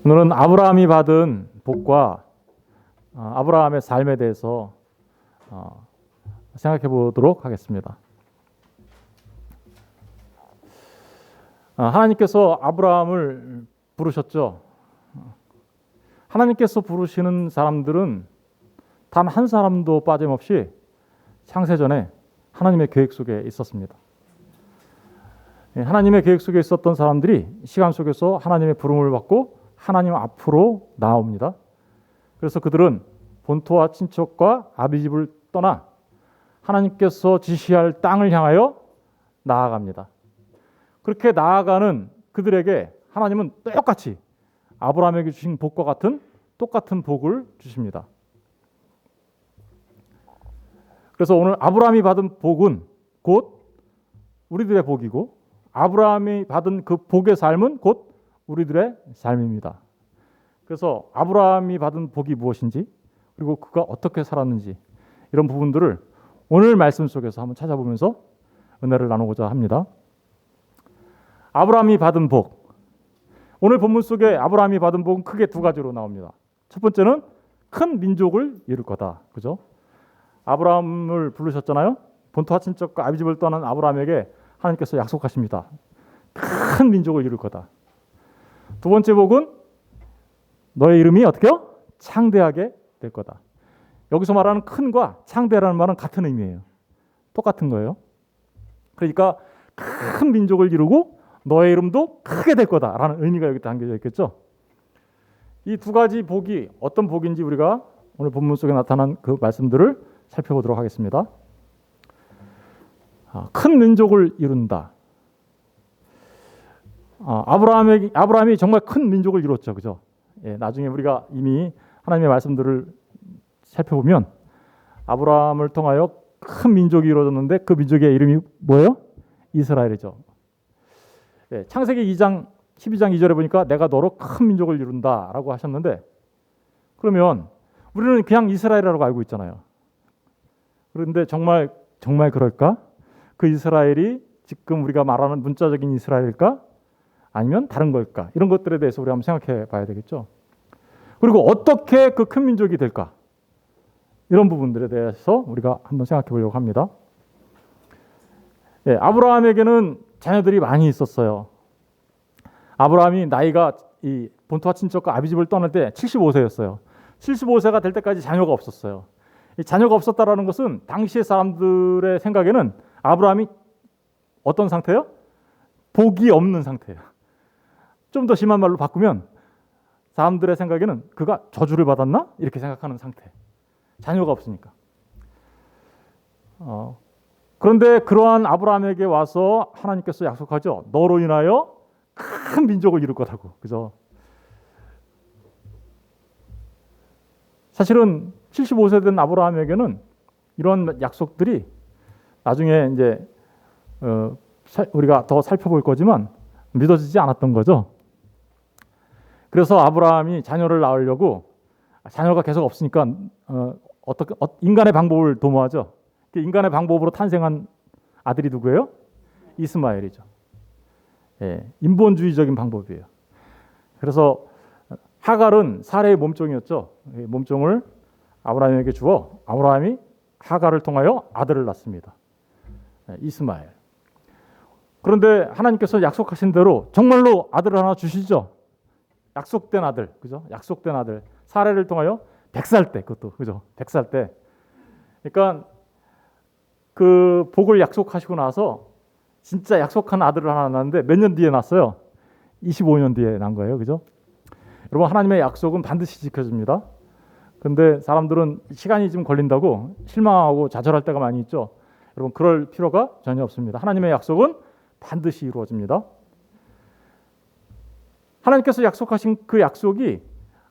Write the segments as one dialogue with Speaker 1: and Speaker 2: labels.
Speaker 1: 오늘은 아브라함이 받은 복과 아브라함의 삶에 대해서 생각해 보도록 하겠습니다. 하나님께서 아브라함을 부르셨죠. 하나님께서 부르시는 사람들은 단 한 사람도 빠짐없이 창세전에 하나님의 계획 속에 있었습니다. 하나님의 계획 속에 있었던 사람들이 시간 속에서 하나님의 부름을 받고 하나님 앞으로 나옵니다. 그래서 그들은 본토와 친척과 아비집을 떠나 하나님께서 지시할 땅을 향하여 나아갑니다. 그렇게 나아가는 그들에게 하나님은 똑같이 아브라함에게 주신 복과 같은 똑같은 복을 주십니다. 그래서 오늘 아브라함이 받은 복은 곧 우리들의 복이고 아브라함이 받은 그 복의 삶은 곧 우리들의 삶입니다. 그래서 아브라함이 받은 복이 무엇인지 그리고 그가 어떻게 살았는지 이런 부분들을 오늘 말씀 속에서 한번 찾아보면서 은혜를 나누고자 합니다. 아브라함이 받은 복. 오늘 본문 속에 아브라함이 받은 복은 크게 두 가지로 나옵니다. 첫 번째는 큰 민족을 이룰 거다. 그죠? 아브라함을 부르셨잖아요. 본토와 친척과 아비집을 떠난 아브라함에게 하나님께서 약속하십니다. 큰 민족을 이룰 거다. 두 번째 복은 너의 이름이 어떻게요? 창대하게 될 거다. 여기서 말하는 큰과 창대라는 말은 같은 의미예요. 똑같은 거예요. 그러니까 큰 민족을 이루고 너의 이름도 크게 될 거다라는 의미가 여기 담겨져 있겠죠. 이 두 가지 복이 어떤 복인지 우리가 오늘 본문 속에 나타난 그 말씀들을 살펴보도록 하겠습니다. 큰 민족을 이룬다. 아브라함이 정말 큰 민족을 이뤘죠, 그죠? 나중에 우리가 이미 하나님의 말씀들을 살펴보면 아브라함을 통하여 큰 민족이 이루어졌는데 그 민족의 이름이 뭐예요? 이스라엘이죠. 창세기 2장 12장 2절에 보니까 내가 너로 큰 민족을 이룬다라고 하셨는데 그러면 우리는 그냥 이스라엘이라고 알고 있잖아요. 그런데 정말 그럴까? 그 이스라엘이 지금 우리가 말하는 문자적인 이스라엘일까? 아니면 다른 걸까? 이런 것들에 대해서 우리 한번 생각해 봐야 되겠죠. 그리고 어떻게 그 큰 민족이 될까? 이런 부분들에 대해서 우리가 한번 생각해 보려고 합니다. 아브라함에게는 자녀들이 많이 있었어요. 아브라함이 나이가 이 본토와 친척과 아비집을 떠날 때 75세였어요. 75세가 될 때까지 자녀가 없었어요. 이 자녀가 없었다라는 것은 당시의 사람들의 생각에는 아브라함이 어떤 상태예요? 복이 없는 상태예요. 좀 더 심한 말로 바꾸면 사람들의 생각에는 그가 저주를 받았나? 이렇게 생각하는 상태. 자녀가 없으니까. 그런데 그러한 아브라함에게 와서 하나님께서 약속하죠. 너로 인하여 큰 민족을 이룰 거라고. 그죠? 사실은 75세 된 아브라함에게는 이런 약속들이 나중에 이제 우리가 더 살펴볼 거지만 믿어지지 않았던 거죠. 그래서 아브라함이 자녀를 낳으려고 자녀가 계속 없으니까 어떻게 인간의 방법을 도모하죠. 인간의 방법으로 탄생한 아들이 누구예요? 이스마엘이죠. 인본주의적인 방법이에요. 그래서 하갈은 사레의 몸종이었죠. 몸종을 아브라함에게 주어 아브라함이 하갈을 통하여 아들을 낳습니다. 이스마엘. 그런데 하나님께서 약속하신 대로 정말로 아들을 하나 주시죠. 약속된 아들, 그죠? 약속된 아들. 사레를 통하여 100살 때, 그것도 그죠? 100살 때. 그러니까 그 복을 약속하시고 나서 진짜 약속한 아들을 하나 낳았는데 몇 년 뒤에 낳았어요? 25년 뒤에 낳은 거예요, 그죠? 여러분 하나님의 약속은 반드시 지켜집니다. 그런데 사람들은 시간이 좀 걸린다고 실망하고 좌절할 때가 많이 있죠. 여러분 그럴 필요가 전혀 없습니다. 하나님의 약속은 반드시 이루어집니다. 하나님께서 약속하신 그 약속이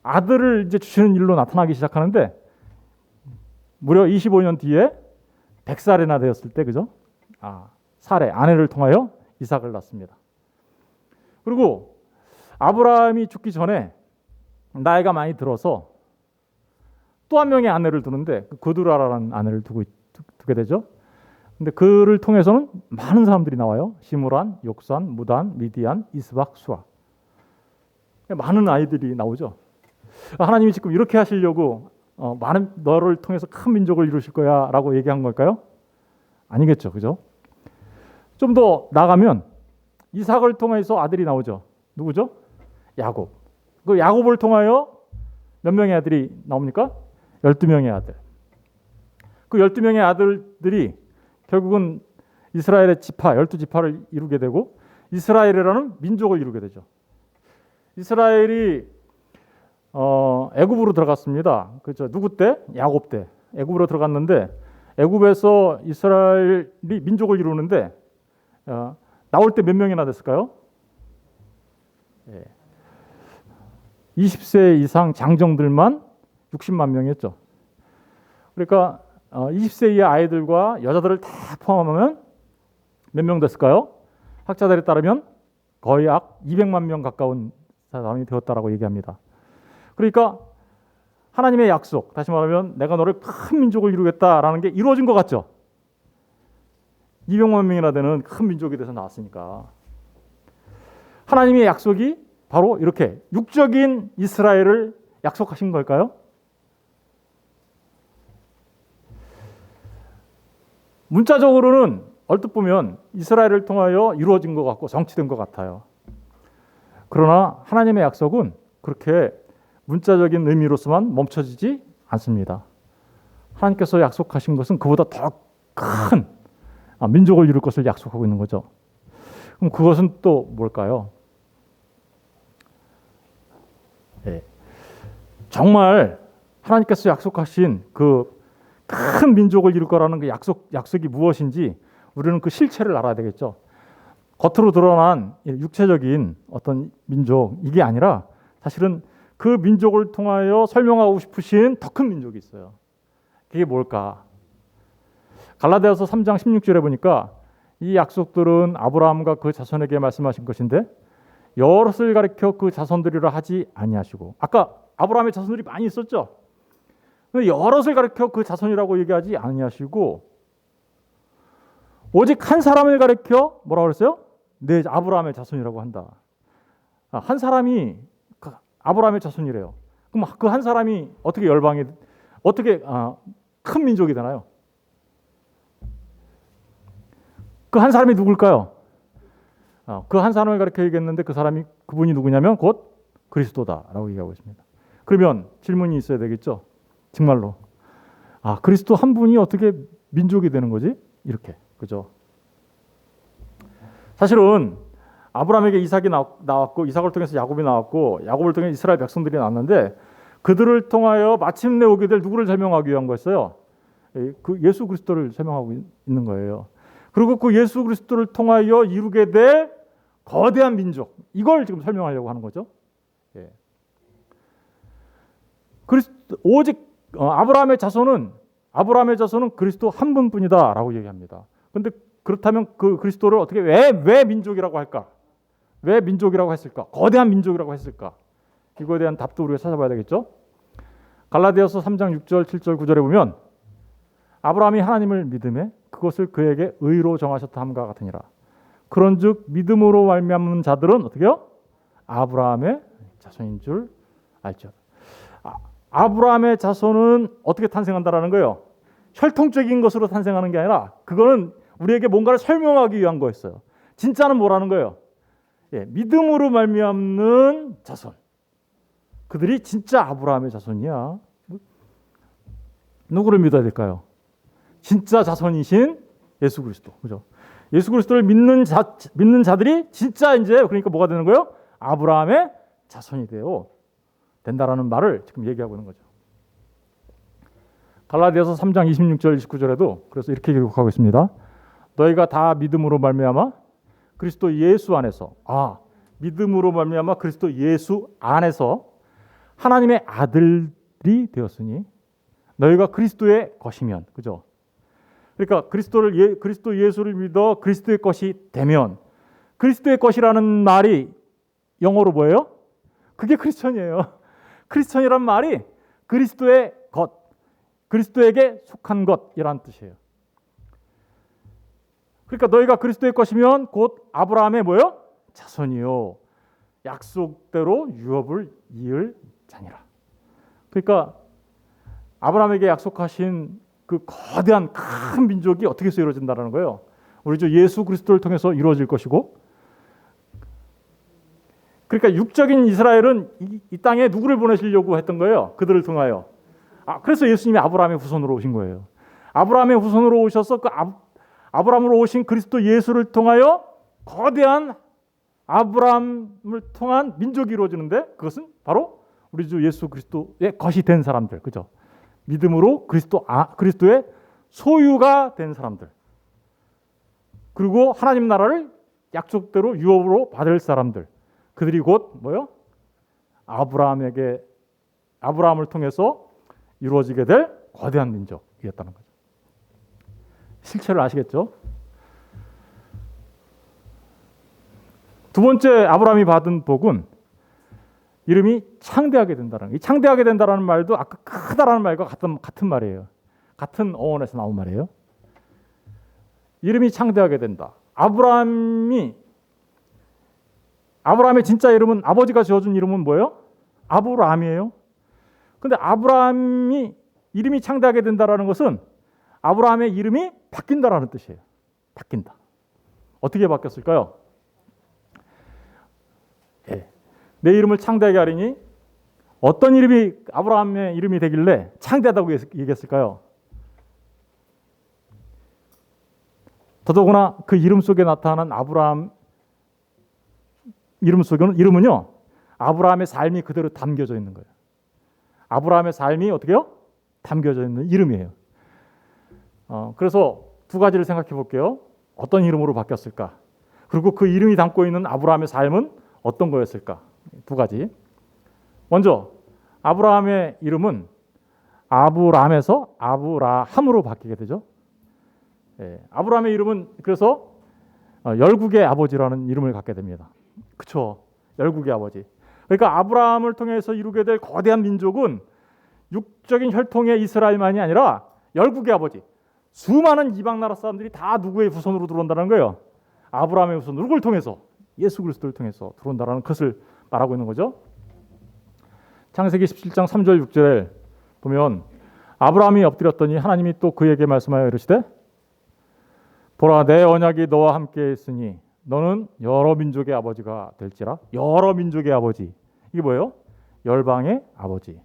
Speaker 1: 아들을 이제 주시는 일로 나타나기 시작하는데 무려 25년 뒤에 100살이나 되었을 때 그죠? 사레 아내를 통하여 이삭을 낳습니다. 그리고 아브라함이 죽기 전에 나이가 많이 들어서 또 한 명의 아내를 두는데 그두라라는 아내를 두게 되죠. 근데 그를 통해서는 많은 사람들이 나와요. 시므란, 욕산, 무단, 미디안, 이스박, 수아. 많은 아이들이 나오죠. 하나님이 지금 이렇게 하시려고 많은 너를 통해서 큰 민족을 이루실 거야라고 얘기한 걸까요? 아니겠죠, 그죠? 좀 더 나가면 이삭을 통해서 아들이 나오죠. 누구죠? 야곱. 그 야곱을 통하여 몇 명의 아들이 나옵니까? 12명의 아들. 그 12명의 아들들이 결국은 이스라엘의 지파, 12지파를 이루게 되고 이스라엘이라는 민족을 이루게 되죠. 이스라엘이 애굽으로 들어갔습니다. 그죠? 누구 때? 야곱 때. 애굽으로 들어갔는데 애굽에서 이스라엘이 민족을 이루는데 나올 때 몇 명이나 됐을까요? 20세 이상 장정들만 60만 명이었죠. 그러니까 20세 이하 아이들과 여자들을 다 포함하면 몇 명 됐을까요? 학자들에 따르면 거의 약 200만 명 가까운 사람이 되었다라고 얘기합니다. 그러니까 하나님의 약속, 다시 말하면 내가 너를 큰 민족을 이루겠다라는 게 이루어진 것 같죠? 200만 명이나 되는 큰 민족이 돼서 나왔으니까. 하나님의 약속이 바로 이렇게 육적인 이스라엘을 약속하신 걸까요? 문자적으로는 얼핏 보면 이스라엘을 통하여 이루어진 것 같고 성취된 것 같아요. 그러나 하나님의 약속은 그렇게 문자적인 의미로서만 멈춰지지 않습니다. 하나님께서 약속하신 것은 그보다 더 큰 민족을 이룰 것을 약속하고 있는 거죠. 그럼 그것은 또 뭘까요? 정말 하나님께서 약속하신 그 큰 민족을 이룰 거라는 그 약속이 무엇인지 우리는 그 실체를 알아야 되겠죠. 겉으로 드러난 육체적인 어떤 민족 이게 아니라 사실은 그 민족을 통하여 설명하고 싶으신 더 큰 민족이 있어요. 그게 뭘까? 갈라디아서 3장 16절에 보니까 이 약속들은 아브라함과 그 자손에게 말씀하신 것인데 여럿을 가리켜 그 자손들이라 하지 아니하시고, 아까 아브라함의 자손들이 많이 있었죠. 여럿을 가리켜 그 자손이라고 얘기하지 아니하시고 오직 한 사람을 가리켜 뭐라고 그랬어요? 네, 아브라함의 자손이라고 한다. 한 사람이 아브라함의 자손이래요. 그럼 그 한 사람이 어떻게 큰 민족이 되나요? 그 한 사람이 누굴까요? 그 한 사람을 가리켜 얘기했는데 그분이 누구냐면 곧 그리스도다라고 얘기하고 있습니다. 그러면 질문이 있어야 되겠죠. 정말로 그리스도 한 분이 어떻게 민족이 되는 거지? 이렇게, 그죠? 사실은 아브라함에게 이삭이 나왔고 이삭을 통해서 야곱이 나왔고 야곱을 통해 이스라엘 백성들이 나왔는데 그들을 통하여 마침내 오게 될 누구를 설명하기 위한 거였어요? 그 예수 그리스도를 설명하고 있는 거예요. 그리고 그 예수 그리스도를 통하여 이루게 될 거대한 민족, 이걸 지금 설명하려고 하는 거죠. 오직 아브라함의 자손은 그리스도 한 분뿐이다라고 얘기합니다. 그런데 그렇다면 그 그리스도를 어떻게 왜 민족이라고 할까? 왜 민족이라고 했을까? 거대한 민족이라고 했을까? 이거에 대한 답도 우리가 찾아봐야 되겠죠. 갈라디아서 3장 6절, 7절, 9절에 보면 아브라함이 하나님을 믿음에 그것을 그에게 의로 정하셨다 함과 같으니라. 그런즉 믿음으로 말미암는 자들은 어떻게요? 아브라함의 자손인 줄 알죠. 아브라함의 자손은 어떻게 탄생한다라는 거예요? 혈통적인 것으로 탄생하는 게 아니라 그거는 우리에게 뭔가를 설명하기 위한 거였어요. 진짜는 뭐라는 거예요? 믿음으로 말미암는 자손. 그들이 진짜 아브라함의 자손이야. 누구를 믿어야 될까요? 진짜 자손이신 예수 그리스도. 그죠? 예수 그리스도를 믿는 자들이 진짜 이제 그러니까 뭐가 되는 거예요? 아브라함의 자손이 된다라는 말을 지금 얘기하고 있는 거죠. 갈라디아서 3장 26절 29절에도 그래서 이렇게 기록하고 있습니다. 너희가 다 믿음으로 말미암아 그리스도 예수 안에서 믿음으로 말미암아 그리스도 예수 안에서 하나님의 아들이 되었으니 너희가 그리스도의 것이면, 그죠? 그러니까 그리스도 예수를 믿어 그리스도의 것이 되면, 그리스도의 것이라는 말이 영어로 뭐예요? 그게 크리스천이에요. 크리스천이란 말이 그리스도의 것, 그리스도에게 속한 것이라는 뜻이에요. 그러니까 너희가 그리스도의 것이면 곧 아브라함의 뭐요? 자손이요. 약속대로 유업을 이을 자니라. 그러니까 아브라함에게 약속하신 그 거대한 큰 민족이 어떻게 해서 이루어진다는 거예요. 우리 주 예수 그리스도를 통해서 이루어질 것이고, 그러니까 육적인 이스라엘은 이 땅에 누구를 보내시려고 했던 거예요? 그들을 통하여. 그래서 예수님이 아브라함의 후손으로 오신 거예요. 아브라함의 후손으로 오셔서 그 아브라함으로 오신 그리스도 예수를 통하여 거대한 아브라함을 통한 민족이 이루어지는데, 그것은 바로 우리 주 예수 그리스도의 것이 된 사람들, 그죠? 믿음으로 그리스도의 소유가 된 사람들, 그리고 하나님 나라를 약속대로 유업으로 받을 사람들, 그들이 곧 뭐요? 아브라함을 통해서 이루어지게 될 거대한 민족이었다는 거죠. 실체를 아시겠죠? 두 번째 아브라함이 받은 복은 이름이 창대하게 된다는 거예요. 이 창대하게 된다는 말도 아까 크다라는 말과 같은 말이에요. 같은 어원에서 나온 말이에요. 이름이 창대하게 된다. 아브라함의 진짜 이름은, 아버지가 지어준 이름은 뭐예요? 아브라함이에요. 근데 아브라함이 이름이 창대하게 된다라는 것은 아브라함의 이름이 바뀐다라는 뜻이에요. 바뀐다. 어떻게 바뀌었을까요? 내 이름을 창대하게 하리니, 어떤 이름이 아브라함의 이름이 되길래 창대하다고 얘기했을까요? 더더구나 그 이름 속에 나타난 아브라함 이름은요, 아브라함의 삶이 그대로 담겨져 있는 거예요. 아브라함의 삶이 어떻게요? 담겨져 있는 이름이에요. 그래서 두 가지를 생각해 볼게요. 어떤 이름으로 바뀌었을까? 그리고 그 이름이 담고 있는 아브라함의 삶은 어떤 거였을까? 두 가지. 먼저 아브라함의 이름은 아브람에서 아브라함으로 바뀌게 되죠. 아브라함의 이름은 그래서 열국의 아버지라는 이름을 갖게 됩니다. 그렇죠? 열국의 아버지. 그러니까 아브라함을 통해서 이루게 될 거대한 민족은 육적인 혈통의 이스라엘만이 아니라 열국의 아버지, 수많은 이방 나라 사람들이 다 누구의 후손으로 들어온다는 거예요. 아브라함의 후손, 누구를 통해서? 예수 그리스도를 통해서 들어온다는 것을 말하고 있는 거죠. 창세기 17장 3절 6절에 보면 아브라함이 엎드렸더니 하나님이 또 그에게 말씀하여 이르시되, 보라, 내 언약이 너와 함께 있으니 너는 여러 민족의 아버지가 될지라. 여러 민족의 아버지, 이게 뭐예요? 열방의 아버지.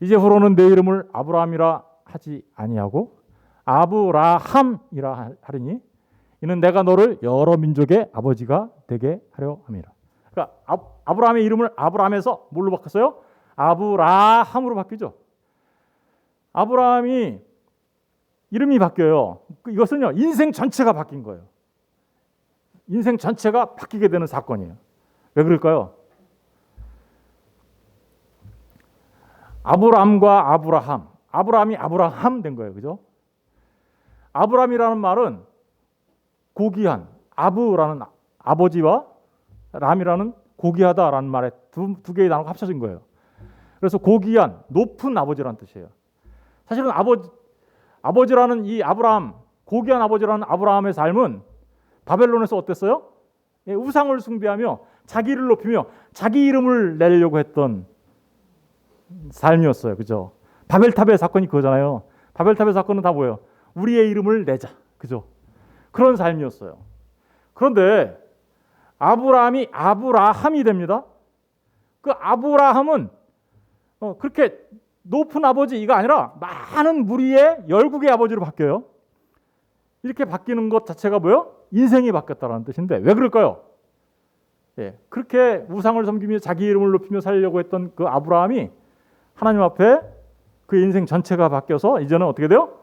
Speaker 1: 이제후로는 내 이름을 아브라함이라 하지 아니하고 아브라함이라 하리니 이는 내가 너를 여러 민족의 아버지가 되게 하려 함이라. 그러니까 아브라함의 이름을 아브라함에서 뭘로 바꿨어요? 아브라함으로 바뀌죠. 아브라함이 이름이 바뀌어요. 이것은요, 인생 전체가 바뀐 거예요. 인생 전체가 바뀌게 되는 사건이에요. 왜 그럴까요? 아브람과 아브라함이 아브라함 된 거예요. 그죠? 아브람이라는 말은 고귀한, 아브라는 아버지와 람이라는 고귀하다라는 말에 두 개의 단어가 합쳐진 거예요. 그래서 고귀한, 높은 아버지라는 뜻이에요. 사실은 아버지라는 이 아브라함, 고귀한 아버지라는 아브라함의 삶은 바벨론에서 어땠어요? 우상을 숭배하며 자기를 높이며 자기 이름을 내려고 했던 삶이었어요. 그죠? 바벨탑의 사건이 그거잖아요. 바벨탑의 사건은 다 뭐예요? 우리의 이름을 내자. 그죠? 그런 삶이었어요. 그런데 아브라함이 아브라함이 됩니다. 그 아브라함은 그렇게 높은 아버지 이가 아니라 많은 무리의 열국의 아버지로 바뀌어요. 이렇게 바뀌는 것 자체가 뭐예요? 인생이 바뀌었다는 뜻인데 왜 그럴까요? 그렇게 우상을 섬기며 자기 이름을 높이며 살려고 했던 그 아브라함이 하나님 앞에 그 인생 전체가 바뀌어서 이제는 어떻게 돼요?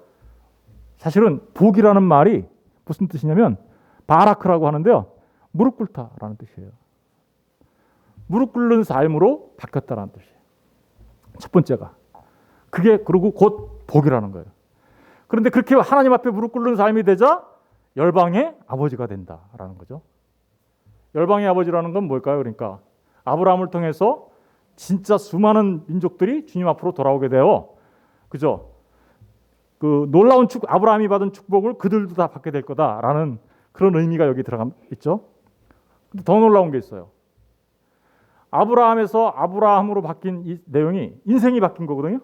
Speaker 1: 사실은 복이라는 말이 무슨 뜻이냐면 바라크라고 하는데요, 무릎 꿇다라는 뜻이에요. 무릎 꿇는 삶으로 바뀌었다는 뜻이에요. 첫 번째가 그게, 그리고 곧 복이라는 거예요. 그런데 그렇게 하나님 앞에 무릎 꿇는 삶이 되자 열방의 아버지가 된다라는 거죠. 열방의 아버지라는 건 뭘까요? 그러니까 아브라함을 통해서 진짜 수많은 민족들이 주님 앞으로 돌아오게 되어, 그죠? 그 놀라운 아브라함이 받은 축복을 그들도 다 받게 될 거다라는 그런 의미가 여기 들어가 있죠. 근데 더 놀라운 게 있어요. 아브라함에서 아브라함으로 바뀐 이 내용이 인생이 바뀐 거거든요.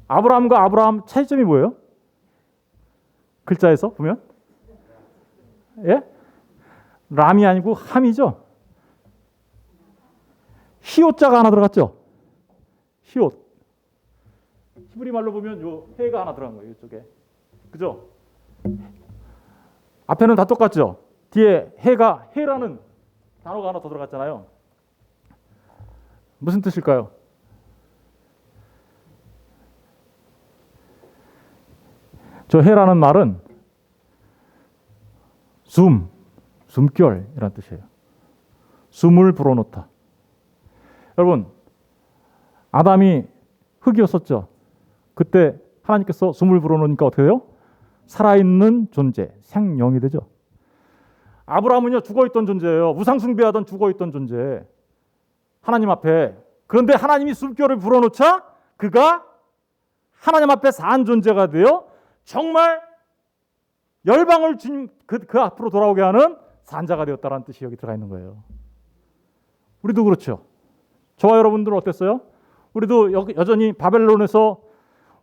Speaker 1: 아브라함과 아브라함 차이점이 뭐예요? 글자에서 보면 예? 람이 아니고 함이죠. 히읗자가 하나 들어갔죠. 히읗. 히브리 말로 보면 요 해가 하나 들어간 거예요. 이쪽에. 그죠? 앞에는 다 똑같죠. 뒤에 해라는 단어가 하나 더 들어갔잖아요. 무슨 뜻일까요? 저 해라는 말은 숨결이라는 뜻이에요. 숨을 불어넣다. 여러분, 아담이 흙이었었죠. 그때 하나님께서 숨을 불어넣으니까 어떻게 돼요? 살아있는 존재, 생명이 되죠. 아브라함은요, 죽어있던 존재예요. 우상숭배하던 죽어있던 존재. 하나님 앞에. 그런데 하나님이 숨결을 불어넣자 그가 하나님 앞에 산 존재가 되어 정말 열방을 주님 그 앞으로 돌아오게 하는 산자가 되었다라는 뜻이 여기 들어가 있는 거예요. 우리도 그렇죠. 저와 여러분들은 어땠어요? 우리도 여전히 바벨론에서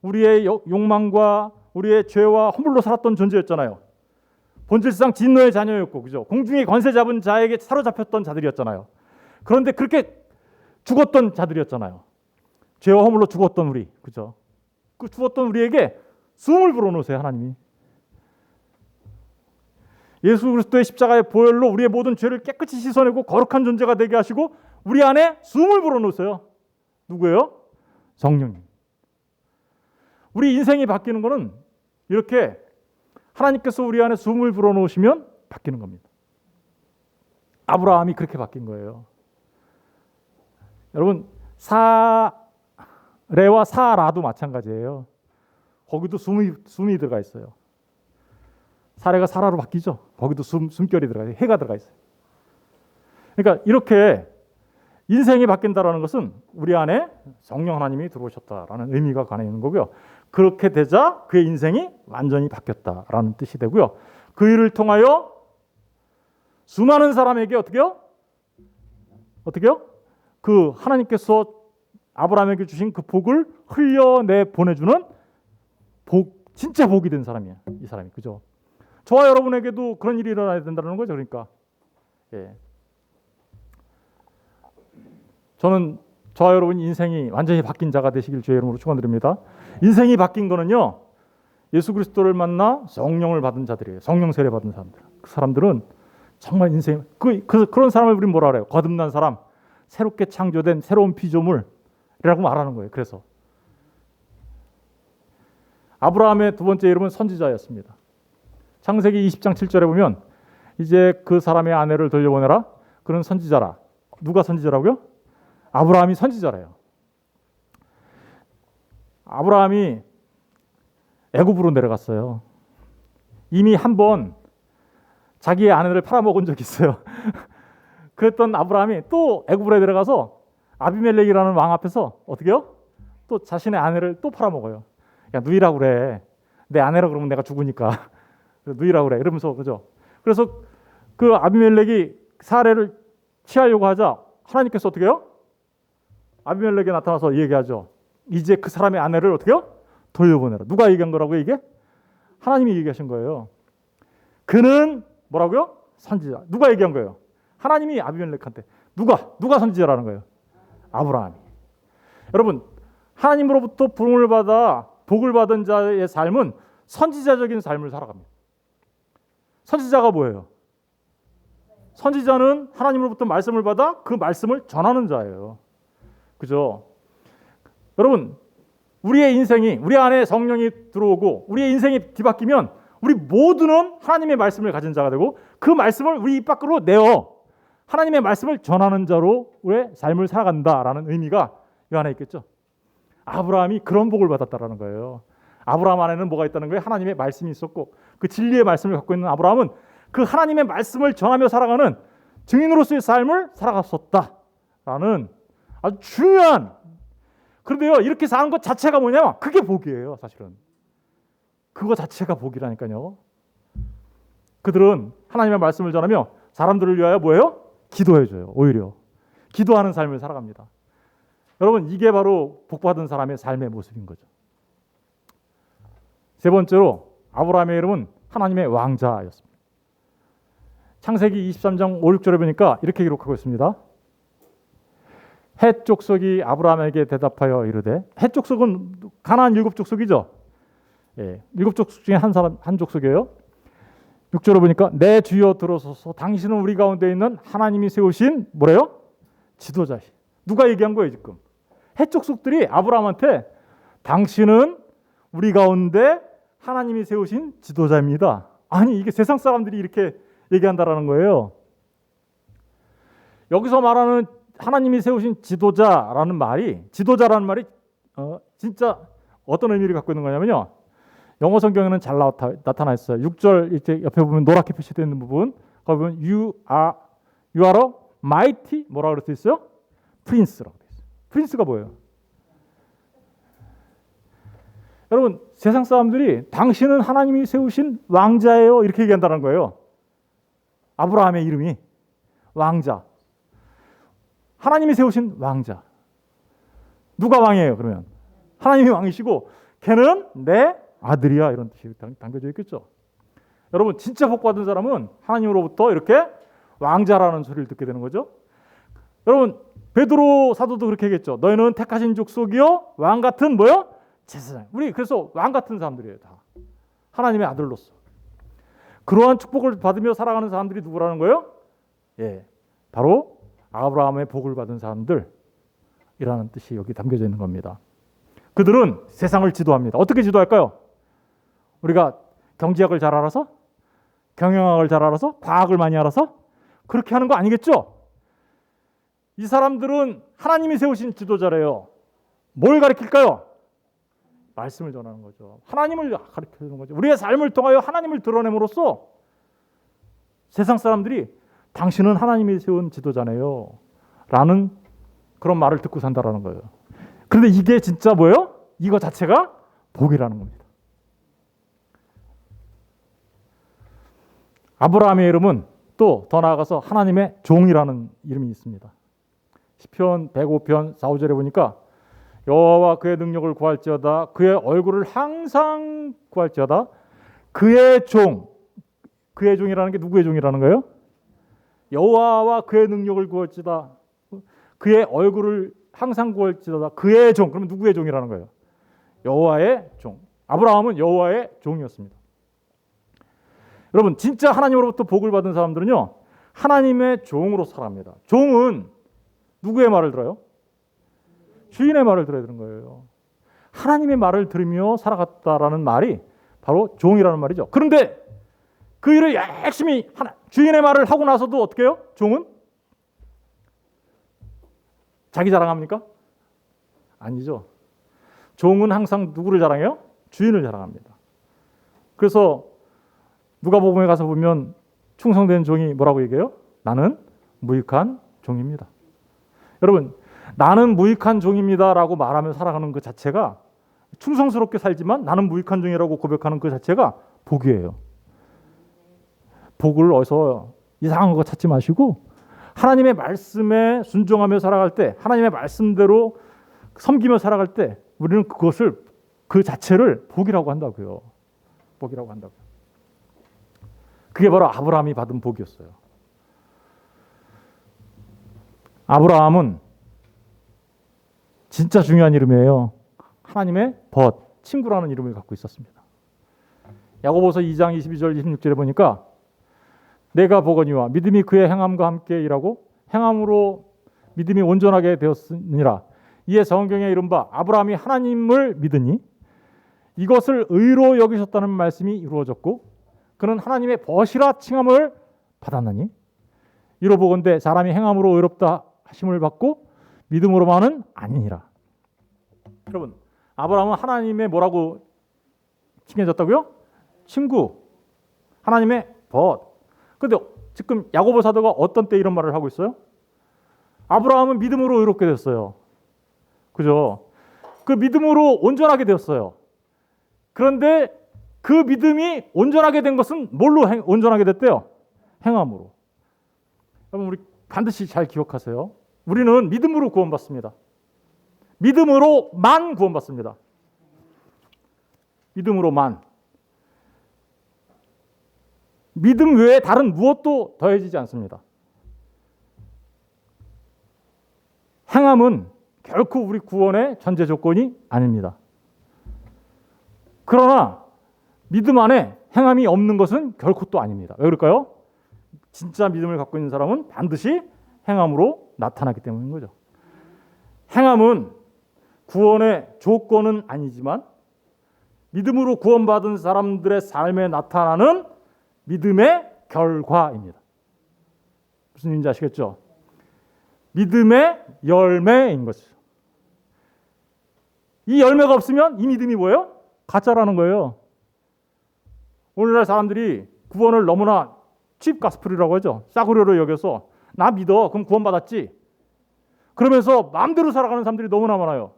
Speaker 1: 우리의 욕망과 우리의 죄와 허물로 살았던 존재였잖아요. 본질상 진노의 자녀였고, 그죠? 공중의 권세 잡은 자에게 사로잡혔던 자들이었잖아요. 그런데 그렇게 죽었던 자들이었잖아요. 죄와 허물로 죽었던 우리, 그죠? 그 죽었던 우리에게 숨을 불어넣으세요, 하나님이. 예수 그리스도의 십자가의 보혈로 우리의 모든 죄를 깨끗이 씻어내고 거룩한 존재가 되게 하시고 우리 안에 숨을 불어넣으세요. 누구예요? 성령님. 우리 인생이 바뀌는 것은 이렇게 하나님께서 우리 안에 숨을 불어넣으시면 바뀌는 겁니다. 아브라함이 그렇게 바뀐 거예요. 여러분, 사레와 사라도 마찬가지예요. 거기도 숨이 들어가 있어요. 사레가 사라로 바뀌죠. 거기도 숨결이 들어가 있어요. 해가 들어가 있어요. 그러니까 이렇게 인생이 바뀐다라는 것은 우리 안에 성령 하나님이 들어오셨다라는 의미가 관해 있는 거고요. 그렇게 되자 그의 인생이 완전히 바뀌었다라는 뜻이 되고요. 그 일을 통하여 수많은 사람에게 어떻게요? 그 하나님께서 아브라함에게 주신 그 복을 흘려내 보내주는 진짜 복이 된 사람이야. 이 사람이. 그죠? 저와 여러분에게도 그런 일이 일어나야 된다는 거죠. 그러니까 저는 저와 여러분 인생이 완전히 바뀐 자가 되시길 주의 이름으로 축원드립니다. 인생이 바뀐 거는요, 예수 그리스도를 만나 성령을 받은 자들이에요. 성령 세례 받은 사람들. 그 사람들은 정말 인생 그런 사람을 우리는 뭐라 그래요? 거듭난 사람, 새롭게 창조된 새로운 피조물이라고 말하는 거예요. 그래서 아브라함의 두 번째 이름은 선지자였습니다. 창세기 20장 7절에 보면 이제 그 사람의 아내를 돌려보내라. 그는 선지자라. 누가 선지자라고요? 아브라함이 선지자래요. 아브라함이 애굽으로 내려갔어요. 이미 한번 자기의 아내를 팔아먹은 적이 있어요. 그랬던 아브라함이 또 애굽으로 내려가서 아비멜렉이라는 왕 앞에서 어떻게요? 또 자신의 아내를 또 팔아먹어요. 야, 누이라고 그래. 내 아내라 그러면 내가 죽으니까 누이라고 그래. 이러면서 그죠? 그래서 그 아비멜렉이 사례를 취하려고 하자 하나님께서 어떻게 해요? 아비멜렉에 나타나서 얘기하죠. 이제 그 사람의 아내를 어떻게 해요? 돌려보내라. 누가 얘기한 거라고요, 이게? 하나님이 얘기하신 거예요. 그는 뭐라고요? 선지자. 누가 얘기한 거예요? 하나님이 아비멜렉한테. 누가 선지자라는 거예요? 아브라함이. 여러분, 하나님으로부터 부름을 받아 복을 받은 자의 삶은 선지자적인 삶을 살아갑니다. 선지자가 뭐예요? 선지자는 하나님으로부터 말씀을 받아 그 말씀을 전하는 자예요. 그죠? 여러분, 우리의 인생이, 우리 안에 성령이 들어오고 우리의 인생이 뒤바뀌면 우리 모두는 하나님의 말씀을 가진 자가 되고 그 말씀을 우리 입 밖으로 내어 하나님의 말씀을 전하는 자로 우리의 삶을 살아간다라는 의미가 이 안에 있겠죠. 아브라함이 그런 복을 받았다라는 거예요. 아브라함 안에는 뭐가 있다는 거예요? 하나님의 말씀이 있었고 그 진리의 말씀을 갖고 있는 아브라함은 그 하나님의 말씀을 전하며 살아가는 증인으로서의 삶을 살아갔었다라는 아주 중요한. 그런데요, 이렇게 사는 것 자체가 뭐냐면 그게 복이에요. 사실은 그거 자체가 복이라니까요. 그들은 하나님의 말씀을 전하며 사람들을 위하여 뭐예요? 기도해줘요. 오히려 기도하는 삶을 살아갑니다. 여러분, 이게 바로 복받은 사람의 삶의 모습인 거죠. 세 번째로 아브라함의 이름은 하나님의 왕자였습니다. 창세기 23장 5, 6절에 보니까 이렇게 기록하고 있습니다. 헷 족속이 아브라함에게 대답하여 이르되, 헷 족속은 가나안 7족속이죠. 예, 7족속 중에 한 족속이에요. 6절에 보니까 내 주여 들어서서 당신은 우리 가운데 있는 하나님이 세우신 뭐래요? 지도자시. 누가 얘기한 거예요 지금? 헷 족속들이 아브라함한테 당신은 우리 가운데 하나님이 세우신 지도자입니다. 아니, 이게 세상 사람들이 이렇게 얘기한다라는 거예요. 여기서 말하는 하나님이 세우신 지도자라는 말이 진짜 어떤 의미를 갖고 있는 거냐면요. 영어 성경에는 잘 나타나 있어요. 6절 이렇게 옆에 보면 노랗게 표시되어 있는 부분, 거기 보면 you are a mighty 뭐라고 그럴 수 있어요? Prince라고 되어 있어요. Prince가 뭐예요? 여러분, 세상 사람들이 당신은 하나님이 세우신 왕자예요 이렇게 얘기한다는 거예요. 아브라함의 이름이 왕자. 하나님이 세우신 왕자. 누가 왕이에요 그러면? 하나님이 왕이시고 걔는 내 아들이야 이런 뜻이 담겨져 있겠죠. 여러분, 진짜 복받은 사람은 하나님으로부터 이렇게 왕자라는 소리를 듣게 되는 거죠. 여러분, 베드로 사도도 그렇게 얘기했죠. 너희는 택하신 족속이요 왕 같은 뭐요? 제사장. 우리 그래서 왕 같은 사람들이에요. 다 하나님의 아들로서 그러한 축복을 받으며 살아가는 사람들이 누구라는 거예요? 예, 바로 아브라함의 복을 받은 사람들이라는 뜻이 여기 담겨져 있는 겁니다. 그들은 세상을 지도합니다. 어떻게 지도할까요? 우리가 경제학을 잘 알아서, 경영학을 잘 알아서, 과학을 많이 알아서 그렇게 하는 거 아니겠죠? 이 사람들은 하나님이 세우신 지도자래요. 뭘 가르칠까요? 말씀을 전하는 거죠. 하나님을 가르쳐주는 거죠. 우리의 삶을 통하여 하나님을 드러냄으로써 세상 사람들이 당신은 하나님이 세운 지도자네요 라는 그런 말을 듣고 산다라는 거예요. 그런데 이게 진짜 뭐예요? 이거 자체가 복이라는 겁니다. 아브라함의 이름은 또 더 나아가서 하나님의 종이라는 이름이 있습니다. 시편 105편 4, 5절에 보니까 여호와와 그의 능력을 구할지어다 그의 얼굴을 항상 구할지어다 그의 종이라는 게 누구의 종이라는 거예요? 여호와와 그의 능력을 구할지어다 그의 얼굴을 항상 구할지어다 그의 종. 그러면 누구의 종이라는 거예요? 여호와의 종. 아브라함은 여호와의 종이었습니다. 여러분, 진짜 하나님으로부터 복을 받은 사람들은요 하나님의 종으로 살아갑니다. 종은 누구의 말을 들어요? 주인의 말을 들어야 되는 거예요. 하나님의 말을 들으며 살아갔다라는 말이 바로 종이라는 말이죠. 그런데 그 일을 열심히 주인의 말을 하고 나서도 어떻게 해요? 종은 자기 자랑합니까? 아니죠. 종은 항상 누구를 자랑해요? 주인을 자랑합니다. 그래서 누가복음에 가서 보면 충성된 종이 뭐라고 얘기해요? 나는 무익한 종입니다. 여러분, 나는 무익한 종입니다라고 말하며 살아가는 그 자체가 충성스럽게 살지만 나는 무익한 종이라고 고백하는 그 자체가 복이에요. 복을 어디서 이상한 거 찾지 마시고 하나님의 말씀에 순종하며 살아갈 때, 하나님의 말씀대로 섬기며 살아갈 때 우리는 그것을 그 자체를 복이라고 한다고요. 복이라고 한다고요. 그게 바로 아브라함이 받은 복이었어요. 아브라함은 진짜 중요한 이름이에요. 하나님의 친구라는 이름을 갖고 있었습니다. 야고보서 2장 22절 26절에 보니까 내가 보거니와 믿음이 그의 행함과 함께 일하고 행함으로 믿음이 온전하게 되었으니라. 이에 성경에 이른 바 아브라함이 하나님을 믿으니 이것을 의로 여기셨다는 말씀이 이루어졌고 그는 하나님의 벗이라 칭함을 받았나니 이로 보건대 사람이 행함으로 의롭다 하심을 받고 믿음으로만은 아니니라. 여러분, 아브라함은 하나님의 뭐라고 칭해졌다고요? 친구, 하나님의 벗. 그런데 지금 야고보 사도가 어떤 때 이런 말을 하고 있어요? 아브라함은 믿음으로 의롭게 됐어요. 그죠? 그 믿음으로 온전하게 되었어요. 그런데 그 믿음이 온전하게 된 것은 뭘로 온전하게 됐대요? 행함으로. 여러분, 우리 반드시 잘 기억하세요. 우리는 믿음으로 구원받습니다. 믿음으로만 구원받습니다. 믿음으로만. 믿음 외에 다른 무엇도 더해지지 않습니다. 행함은 결코 우리 구원의 전제 조건이 아닙니다. 그러나 믿음 안에 행함이 없는 것은 결코 또 아닙니다. 왜 그럴까요? 진짜 믿음을 갖고 있는 사람은 반드시 행함으로 나타나기 때문인 거죠. 행함은 구원의 조건은 아니지만 믿음으로 구원받은 사람들의 삶에 나타나는 믿음의 결과입니다. 무슨 얘기인지 아시겠죠? 믿음의 열매인 것이죠. 이 열매가 없으면 이 믿음이 뭐예요? 가짜라는 거예요. 오늘날 사람들이 구원을 너무나 칩 가스프리라고 하죠. 싸구려로 여겨서 나 믿어. 그럼 구원받았지. 그러면서 마음대로 살아가는 사람들이 너무나 많아요.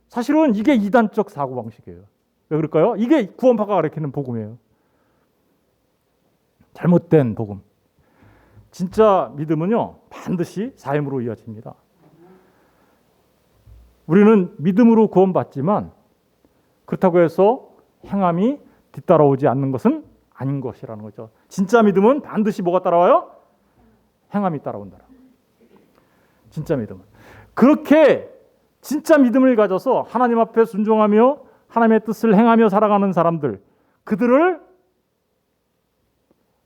Speaker 1: 사실은 이게 이단적 사고방식이에요. 왜 그럴까요? 이게 구원파가 가르치는 복음이에요. 잘못된 복음. 진짜 믿음은요, 반드시 삶으로 이어집니다. 우리는 믿음으로 구원받지만 그렇다고 해서 행함이 뒤따라오지 않는 것은 아닌 것이라는 거죠. 진짜 믿음은 반드시 뭐가 따라와요? 행함이 따라온다. 진짜 믿음은. 그렇게 진짜 믿음을 가져서 하나님 앞에 순종하며 하나님의 뜻을 행하며 살아가는 사람들, 그들을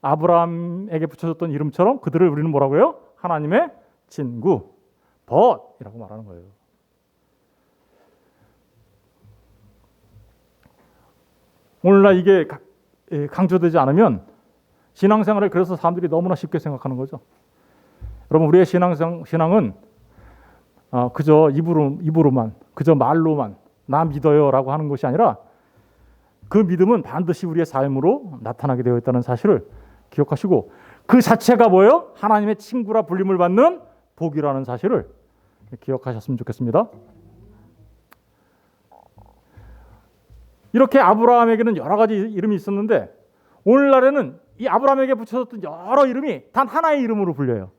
Speaker 1: 아브라함에게 붙여줬던 이름처럼 그들을 우리는 뭐라고 해요? 하나님의 친구, 벗이라고 말하는 거예요. 오늘날 이게 강조되지 않으면 신앙생활을 그래서 사람들이 너무나 쉽게 생각하는 거죠. 여러분, 우리의 신앙은 그저 입으로만, 그저 말로만 나 믿어요라고 하는 것이 아니라 그 믿음은 반드시 우리의 삶으로 나타나게 되어 있다는 사실을 기억하시고, 그 자체가 뭐예요? 하나님의 친구라 불림을 받는 복이라는 사실을 기억하셨으면 좋겠습니다. 이렇게 아브라함에게는 여러 가지 이름이 있었는데 오늘날에는 이 아브라함에게 붙여졌던 여러 이름이 단 하나의 이름으로 불려요.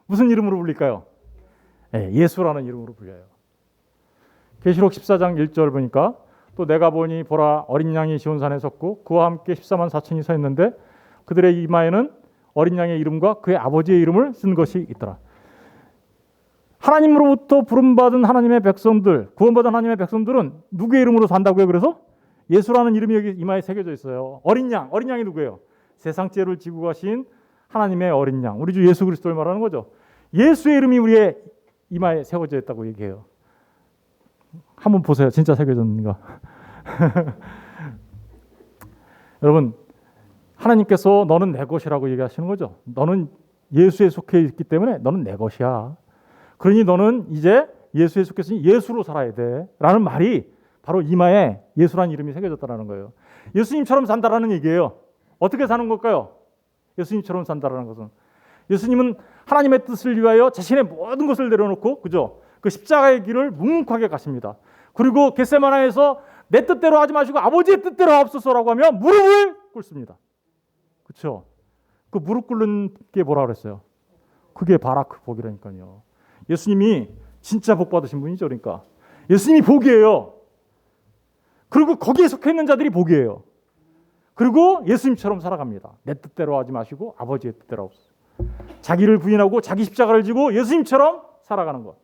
Speaker 1: 무슨 이름으로 불릴까요? 예수라는 이름으로 불려요. 계시록 14장 1절 보니까 또 내가 보니 보라 어린 양이 시온산에 섰고 그와 함께 14만 4천이 서 있는데 그들의 이마에는 어린 양의 이름과 그의 아버지의 이름을 쓴 것이 있더라. 하나님으로부터 부름받은 하나님의 백성들, 구원받은 하나님의 백성들은 누구의 이름으로 산다고요? 그래서 예수라는 이름이 여기 이마에 새겨져 있어요. 어린 양이 누구예요? 세상 죄를 지고 가신 하나님의 어린 양, 우리 주 예수 그리스도를 말하는 거죠. 예수의 이름이 우리의 이마에 새겨져 있다고 얘기해요. 한번 보세요. 진짜 새겨졌는가? 여러분, 하나님께서 너는 내 것이라고 얘기하시는 거죠. 너는 예수에 속해 있기 때문에 너는 내 것이야. 그러니 너는 이제 예수에 속했으니 예수로 살아야 돼 라는 말이 바로 이마에 예수라는 이름이 새겨졌다는 거예요. 예수님처럼 산다라는 얘기예요. 어떻게 사는 걸까요? 예수님처럼 산다라는 것은, 예수님은 하나님의 뜻을 위하여 자신의 모든 것을 내려놓고, 그죠? 그 십자가의 길을 묵묵하게 가십니다. 그리고 겟세마나에서 내 뜻대로 하지 마시고 아버지의 뜻대로 하옵소서라고 하며 무릎을 꿇습니다. 그렇죠? 그 무릎 꿇는 게 뭐라 그랬어요? 그게 바라크 복이라니까요. 예수님이 진짜 복 받으신 분이죠. 그러니까 예수님이 복이에요. 그리고 거기에 속해 있는 자들이 복이에요. 그리고 예수님처럼 살아갑니다. 내 뜻대로 하지 마시고 아버지의 뜻대로 하옵소서. 자기를 부인하고 자기 십자가를 지고 예수님처럼 살아가는 것.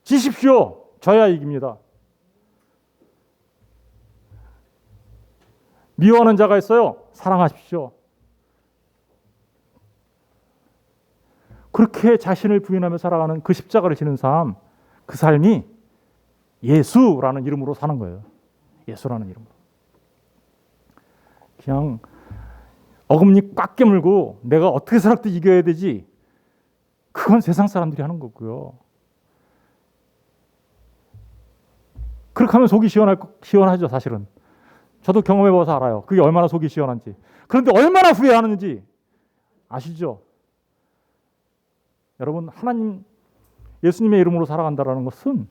Speaker 1: 지십시오. 저야 이깁니다. 미워하는 자가 있어요. 사랑하십시오. 그렇게 자신을 부인하며 살아가는 그 십자가를 지는 삶, 그 삶이 예수라는 이름으로 사는 거예요. 예수라는 이름으로. 그냥 어금니 꽉 깨물고 내가 어떻게 살아도 이겨야 되지, 그건 세상 사람들이 하는 거고요. 그렇게 하면 속이 시원하죠. 사실은 저도 경험해봐서 알아요. 그게 얼마나 속이 시원한지. 그런데 얼마나 후회하는지 아시죠? 여러분, 하나님 예수님의 이름으로 살아간다는 것은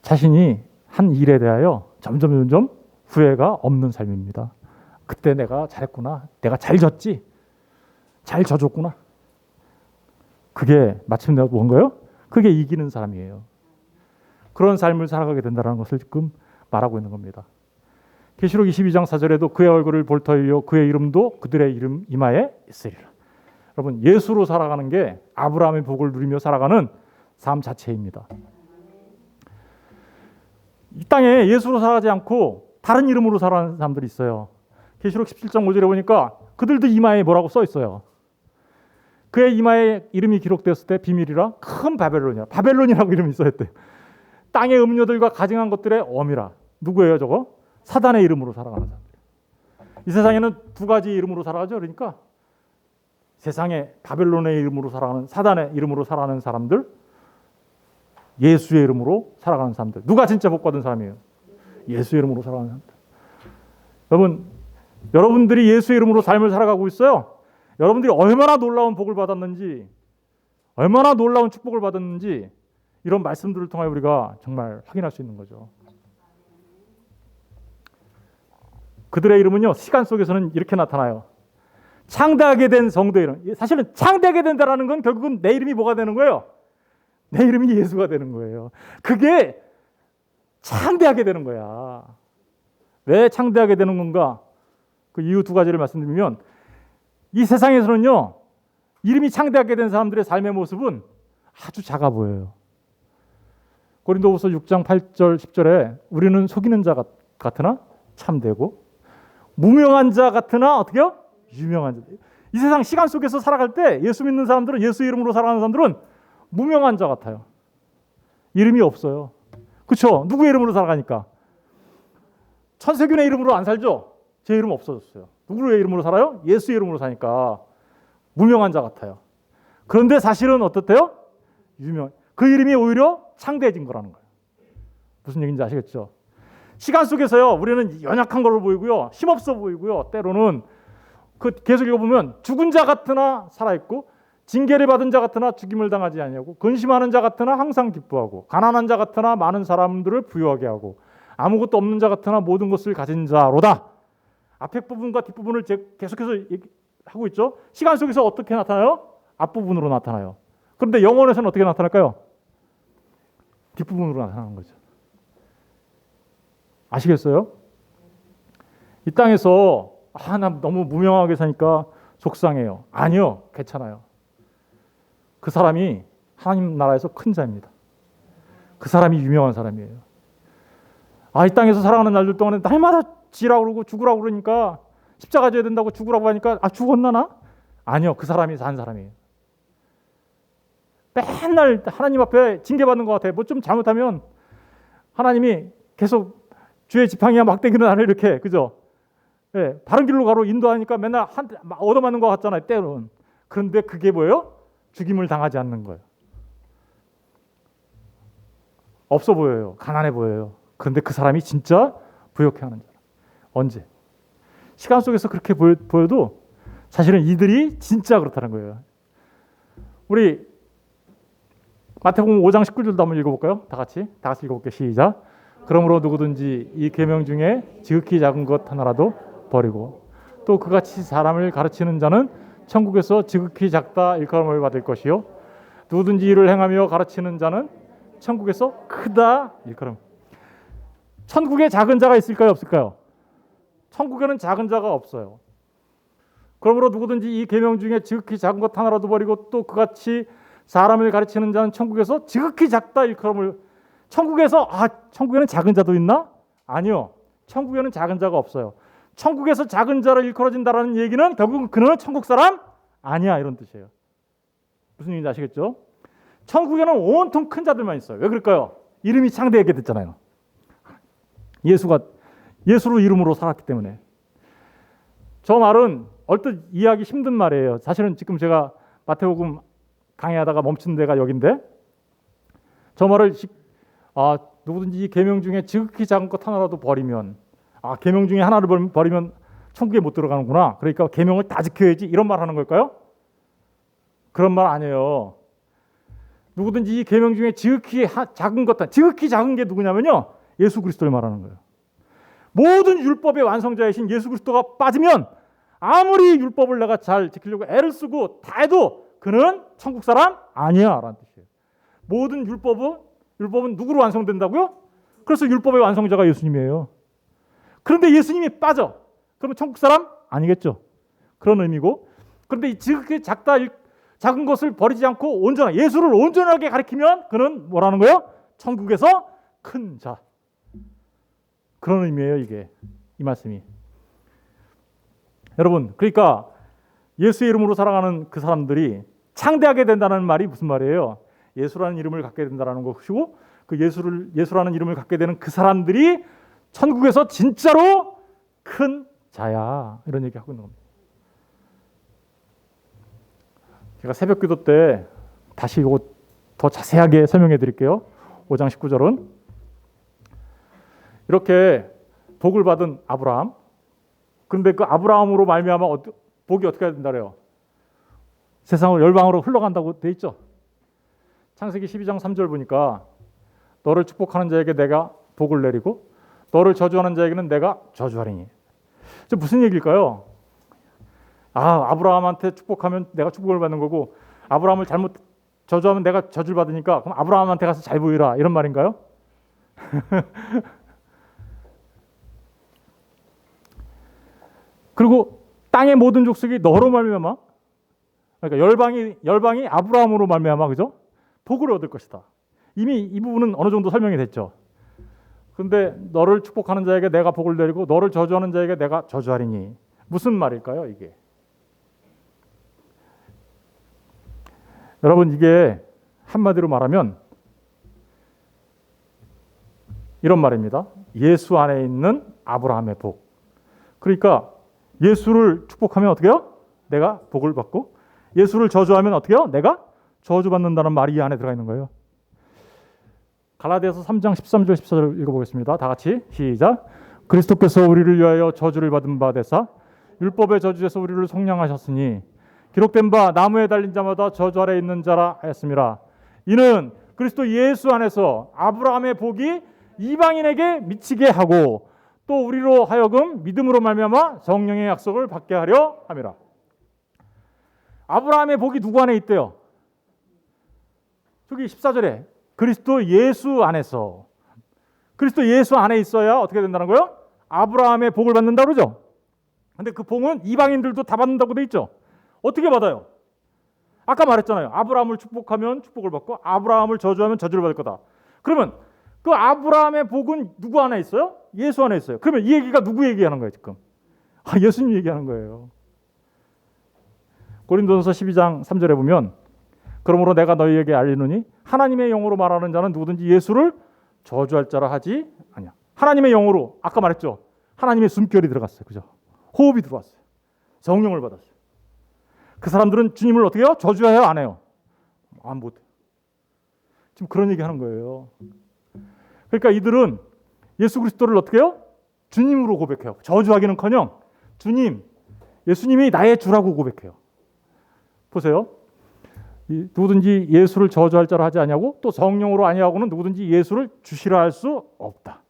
Speaker 1: 자신이 한 일에 대하여 점점 후회가 없는 삶입니다. 그때 내가 잘했구나, 내가 잘 졌지, 잘 져줬구나. 그게 마침내 뭔가요? 그게 이기는 사람이에요. 그런 삶을 살아가게 된다는 것을 지금 말하고 있는 겁니다. 계시록 22장 4절에도 그의 얼굴을 볼 터이요 그의 이름도 그들의 이름 이마에 있으리라. 여러분, 예수로 살아가는 게 아브라함의 복을 누리며 살아가는 삶 자체입니다. 이 땅에 예수로 살아가지 않고 다른 이름으로 살아가는 사람들이 있어요. 계시록 17장 5절에 보니까 그들도 이마에 뭐라고 써 있어요. 그의 이마에 이름이 기록되었을 때 비밀이라 큰 바벨론이라. 바벨론이라고 이름이 써있대요. 땅의 음료들과 가증한 것들의 어미라. 누구예요 저거? 사단의 이름으로 살아가는 사람들. 이 세상에는 두 가지 이름으로 살아가죠. 그러니까 세상에 바벨론의 이름으로 살아가는, 사단의 이름으로 살아가는 사람들, 예수의 이름으로 살아가는 사람들. 누가 진짜 복받은 사람이에요? 예수의 이름으로 살아가는 사람들. 여러분, 여러분들이 예수의 이름으로 삶을 살아가고 있어요. 여러분들이 얼마나 놀라운 복을 받았는지, 얼마나 놀라운 축복을 받았는지 이런 말씀들을 통해 우리가 정말 확인할 수 있는 거죠. 그들의 이름은요, 시간 속에서는 이렇게 나타나요. 창대하게 된 성도의 이름. 사실은 창대하게 된다는 건 결국은 내 이름이 뭐가 되는 거예요? 내 이름이 예수가 되는 거예요. 그게 창대하게 되는 거야. 왜 창대하게 되는 건가? 그 이유 두 가지를 말씀드리면, 이 세상에서는요, 이름이 창대하게 된 사람들의 삶의 모습은 아주 작아 보여요. 고린도후서 6장 8절 10절에 우리는 속이는 자 같으나 참되고 무명한 자 같으나 어떻게요? 유명한 자. 이 세상 시간 속에서 살아갈 때 예수 믿는 사람들은, 예수 이름으로 살아가는 사람들은 무명한 자 같아요. 이름이 없어요. 그렇죠? 누구의 이름으로 살아가니까? 천세균의 이름으로 안 살죠? 제 이름 없어졌어요. 누구의 이름으로 살아요? 예수의 이름으로 사니까 무명한 자 같아요. 그런데 사실은 어떻대요? 그 이름이 오히려 창대해진 거라는 거예요. 무슨 얘기인지 아시겠죠? 시간 속에서요, 우리는 연약한 걸로 보이고요, 힘없어 보이고요, 때로는 계속 읽어보면 죽은 자 같으나 살아있고, 징계를 받은 자 같으나 죽임을 당하지 아니하고, 근심하는 자 같으나 항상 기뻐하고, 가난한 자 같으나 많은 사람들을 부유하게 하고, 아무것도 없는 자 같으나 모든 것을 가진 자로다. 앞에 부분과 뒷부분을 계속해서 하고 있죠. 시간 속에서 어떻게 나타나요? 앞부분으로 나타나요. 그런데 영혼에서는 어떻게 나타날까요? 뒷부분으로 나타나는 거죠. 아시겠어요? 이 땅에서 나 너무 무명하게 사니까 속상해요. 아니요, 괜찮아요. 그 사람이 하나님 나라에서 큰 자입니다. 그 사람이 유명한 사람이에요. 이 땅에서 살아가는 날들 동안에 날마다 지라고 그러고 죽으라고 그러니까, 십자가 져야 된다고 죽으라고 하니까 죽었나 나? 아니요, 그 사람이 산 사람이에요. 맨날 하나님 앞에 징계받는 것 같아요. 뭐 좀 잘못하면 하나님이 계속 주의 지팡이와 막대기로 나를 이렇게, 그죠? 예, 바른 길로 가로 인도하니까 맨날 얻어맞는 것 같잖아요, 때로는. 그런데 그게 뭐예요? 죽임을 당하지 않는 거예요. 없어 보여요. 가난해 보여요. 그런데 그 사람이 진짜 부욕해하는 자라. 언제? 시간 속에서 그렇게 보여도 사실은 이들이 진짜 그렇다는 거예요. 우리 마태복음 5장 19절도 한번 읽어볼까요? 다 같이 읽어볼게요. 시작. 그러므로 누구든지 이 계명 중에 지극히 작은 것 하나라도 버리고 또 그같이 사람을 가르치는 자는 천국에서 지극히 작다 일컬음을 받을 것이요 누구든지 이를 행하며 가르치는 자는 천국에서 크다 일컬음. 천국에 작은 자가 있을까요? 없을까요? 천국에는 작은 자가 없어요. 그러므로 누구든지 이 계명 중에 지극히 작은 것 하나라도 버리고 또 그같이 사람을 가르치는 자는 천국에서 지극히 작다 일컬음을. 천국에서 천국에는 작은 자도 있나? 아니요. 천국에는 작은 자가 없어요. 천국에서 작은 자를 일컬어진다라는 얘기는 결국은 그는 천국 사람 아니야, 이런 뜻이에요. 무슨 얘기인지 아시겠죠? 천국에는 온통 큰 자들만 있어요. 왜 그럴까요? 이름이 창대하게 됐잖아요. 예수로 이름으로 살았기 때문에. 저 말은 얼뜻 이해하기 힘든 말이에요. 사실은 지금 제가 마태복음 강의하다가 멈춘 데가 여긴데, 저 말을 누구든지 이 계명 중에 지극히 작은 것 하나라도 버리면, 계명 중에 하나를 버리면 천국에 못 들어가는구나. 그러니까 계명을 다 지켜야지, 이런 말 하는 걸까요? 그런 말 아니에요. 누구든지 이 계명 중에 지극히 작은 것, 지극히 작은 게 누구냐면요, 예수 그리스도를 말하는 거예요. 모든 율법의 완성자이신 예수 그리스도가 빠지면 아무리 율법을 내가 잘 지키려고 애를 쓰고 다 해도 그는 천국 사람 아니야 라는 뜻이에요. 모든 율법은 누구로 완성된다고요? 그래서 율법의 완성자가 예수님이에요. 그런데 예수님이 빠져. 그러면 천국 사람 아니겠죠. 그런 의미고. 그런데 지극히 작은 것을 버리지 않고 예수를 온전하게 가리키면 그는 뭐라는 거예요? 천국에서 큰 자. 그런 의미예요, 이게. 이 말씀이. 여러분, 그러니까 예수의 이름으로 살아가는 그 사람들이 창대하게 된다는 말이 무슨 말이에요? 예수라는 이름을 갖게 된다는 것이고, 그 예수라는 이름을 갖게 되는 그 사람들이 천국에서 진짜로 큰 자야. 이런 얘기하고 있는 겁니다. 제가 새벽기도 때 다시 이거 더 자세하게 설명해 드릴게요. 5장 19절은 이렇게 복을 받은 아브라함. 그런데 그 아브라함으로 말미암아 복이 어떻게 된다 그래요? 세상으로 열방으로 흘러간다고 돼 있죠. 창세기 12장 3절 보니까 너를 축복하는 자에게 내가 복을 내리고 너를 저주하는 자에게는 내가 저주하리니. 저 무슨 얘기일까요? 아브라함한테 축복하면 내가 축복을 받는 거고 아브라함을 잘못 저주하면 내가 저주를 받으니까 그럼 아브라함한테 가서 잘 보이라 이런 말인가요? 그리고 땅의 모든 족속이 너로 말미암아, 그러니까 열방이 아브라함으로 말미암아, 그죠? 복을 얻을 것이다. 이미 이 부분은 어느 정도 설명이 됐죠. 그런데 너를 축복하는 자에게 내가 복을 내리고 너를 저주하는 자에게 내가 저주하리니. 무슨 말일까요, 이게? 여러분, 이게 한마디로 말하면 이런 말입니다. 예수 안에 있는 아브라함의 복. 그러니까 예수를 축복하면 어떻게 해요? 내가 복을 받고 예수를 저주하면 어떻게 해요? 내가 저주받는다는 말이 이 안에 들어가 있는 거예요. 갈라디아서 3장 13절 14절 읽어보겠습니다. 다 같이 시작. 그리스도께서 우리를 위하여 저주를 받은 바 되사 율법의 저주에서 우리를 속량하셨으니 기록된 바 나무에 달린 자마다 저주 아래 있는 자라 하였습니다. 이는 그리스도 예수 안에서 아브라함의 복이 이방인에게 미치게 하고 또 우리로 하여금 믿음으로 말미암아 성령의 약속을 받게 하려 함이라. 아브라함의 복이 누구 안에 있대요? 저기 14절에 그리스도 예수 안에서. 그리스도 예수 안에 있어야 어떻게 된다는 거예요? 아브라함의 복을 받는다 그러죠. 근데 그 복은 이방인들도 다 받는다고 돼 있죠. 어떻게 받아요? 아까 말했잖아요. 아브라함을 축복하면 축복을 받고 아브라함을 저주하면 저주를 받을 거다. 그러면 그 아브라함의 복은 누구 안에 있어요? 예수 안에 있어요. 그러면 이 얘기가 누구 얘기하는 거예요, 지금? 예수님 얘기하는 거예요. 고린도전서 12장 3절에 보면 그러므로 내가 너희에게 알리노니 하나님의 영으로 말하는 자는 누구든지 예수를 저주할 자라 하지 아니야. 하나님의 영으로 아까 말했죠. 하나님의 숨결이 들어갔어요. 그죠? 호흡이 들어왔어요. 성령을 받았어요. 그 사람들은 주님을 어떻게 해요? 저주해요? 안 해요? 안 못해요. 지금 그런 얘기 하는 거예요. 그러니까 이들은 예수 그리스도를 어떻게 해요? 주님으로 고백해요. 저주하기는커녕 주님, 예수님이 나의 주라고 고백해요. 보세요. 누구든지 예수를 저주할 자라 하지 아니하고 또 성령으로 아니하고는 누구든지 예수를 주시라 할 수 없다.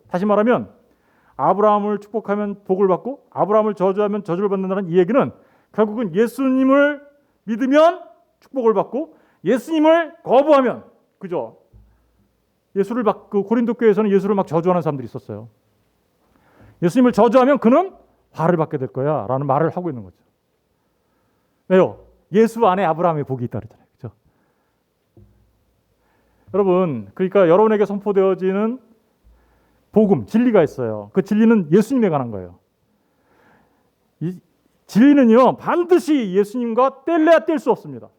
Speaker 1: 다시 말하면 아브라함을 축복하면 복을 받고 아브라함을 저주하면 저주를 받는다는 이 얘기는 결국은 예수님을 믿으면 축복을 받고 예수님을 거부하면, 그죠? 그 고린도 교회에서는 예수를 막 저주하는 사람들이 있었어요. 예수님을 저주하면 그는 화를 받게 될 거야 라는 말을 하고 있는 거죠. 왜요? 예수 안에 아브라함의 복이 있다 그랬잖아요. 그렇죠? 여러분, 그러니까 여러분에게 선포되어지는 복음, 진리가 있어요. 그 진리는 예수님에 관한 거예요. 이 진리는요, 반드시 예수님과 뗄래야 뗄 수 없습니다.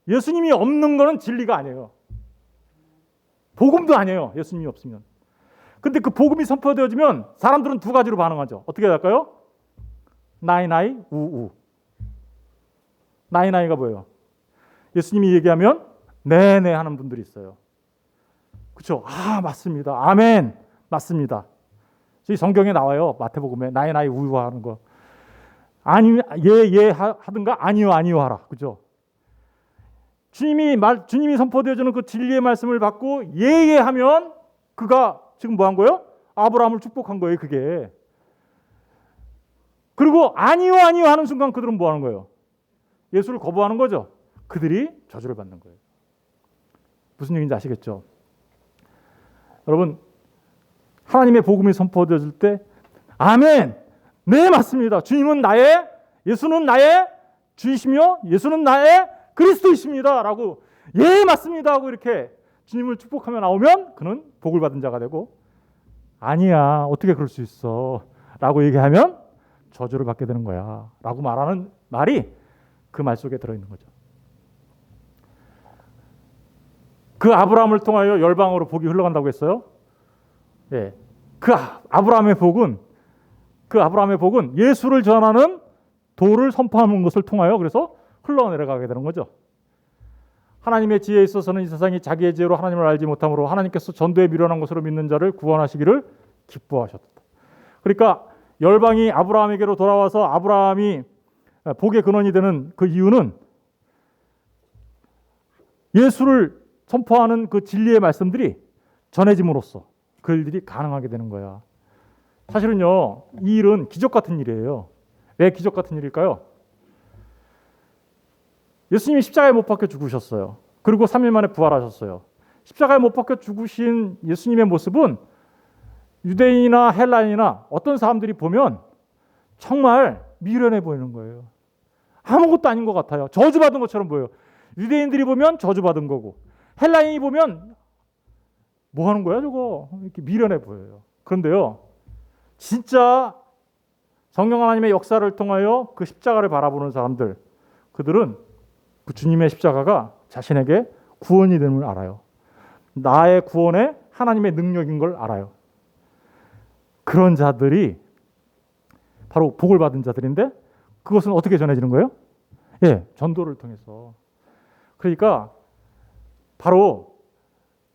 Speaker 1: 예수님이 없는 거는 진리가 아니에요. 복음도 아니에요. 예수님이 없으면. 근데 그 복음이 선포되어지면 사람들은 두 가지로 반응하죠. 어떻게 할까요? 나이 우우. 나이가 뭐예요? 예수님이 얘기하면 네네 하는 분들이 있어요. 그렇죠? 맞습니다. 아멘. 맞습니다. 저희 성경에 나와요. 마태복음에 나이 우우 하는 거. 아니 예 하든가 아니요 하라. 그죠? 주님이 선포되어주는 그 진리의 말씀을 받고 예 하면 그가 지금 뭐 한 거예요? 아브라함을 축복한 거예요, 그게. 그리고 아니요 아니요 하는 순간 그들은 뭐 하는 거예요? 예수를 거부하는 거죠. 그들이 저주를 받는 거예요. 무슨 얘기인지 아시겠죠? 여러분, 하나님의 복음이 선포되어질 때 아멘, 네 맞습니다. 예수는 나의 주이시며 예수는 나의 그리스도이십니다 라고 예 맞습니다 하고 이렇게 주님을 축복하며 나오면 그는 복을 받은 자가 되고, 아니야 어떻게 그럴 수 있어 라고 얘기하면 저주를 받게 되는 거야 라고 말하는 말이 그 말 속에 들어있는 거죠. 그 아브라함을 통하여 열방으로 복이 흘러간다고 했어요. 예, 그 아브라함의 복은 예수를 전하는 도를 선포하는 것을 통하여 그래서 흘러내려가게 되는 거죠. 하나님의 지혜에 있어서는 이 세상이 자기의 지혜로 하나님을 알지 못함으로 하나님께서 전도에 미련한 것으로 믿는 자를 구원하시기를 기뻐하셨다. 그러니까 열방이 아브라함에게로 돌아와서 아브라함이 복의 근원이 되는 그 이유는 예수를 선포하는 그 진리의 말씀들이 전해짐으로써 그 일들이 가능하게 되는 거야. 사실은요, 이 일은 기적 같은 일이에요. 왜 기적 같은 일일까요? 예수님이 십자가에 못 박혀 죽으셨어요. 그리고 3일 만에 부활하셨어요. 십자가에 못 박혀 죽으신 예수님의 모습은 유대인이나 헬라인이나 어떤 사람들이 보면 정말 미련해 보이는 거예요. 아무것도 아닌 것 같아요. 저주받은 것처럼 보여요. 유대인들이 보면 저주받은 거고, 헬라인이 보면 뭐 하는 거야 저거? 이렇게 미련해 보여요. 그런데요, 진짜 성령 하나님의 역사를 통하여 그 십자가를 바라보는 사람들, 그들은 그 주님의 십자가가 자신에게 구원이 됨을 알아요. 나의 구원에 하나님의 능력인 걸 알아요. 그런 자들이 바로 복을 받은 자들인데, 그것은 어떻게 전해지는 거예요? 예, 전도를 통해서. 그러니까 바로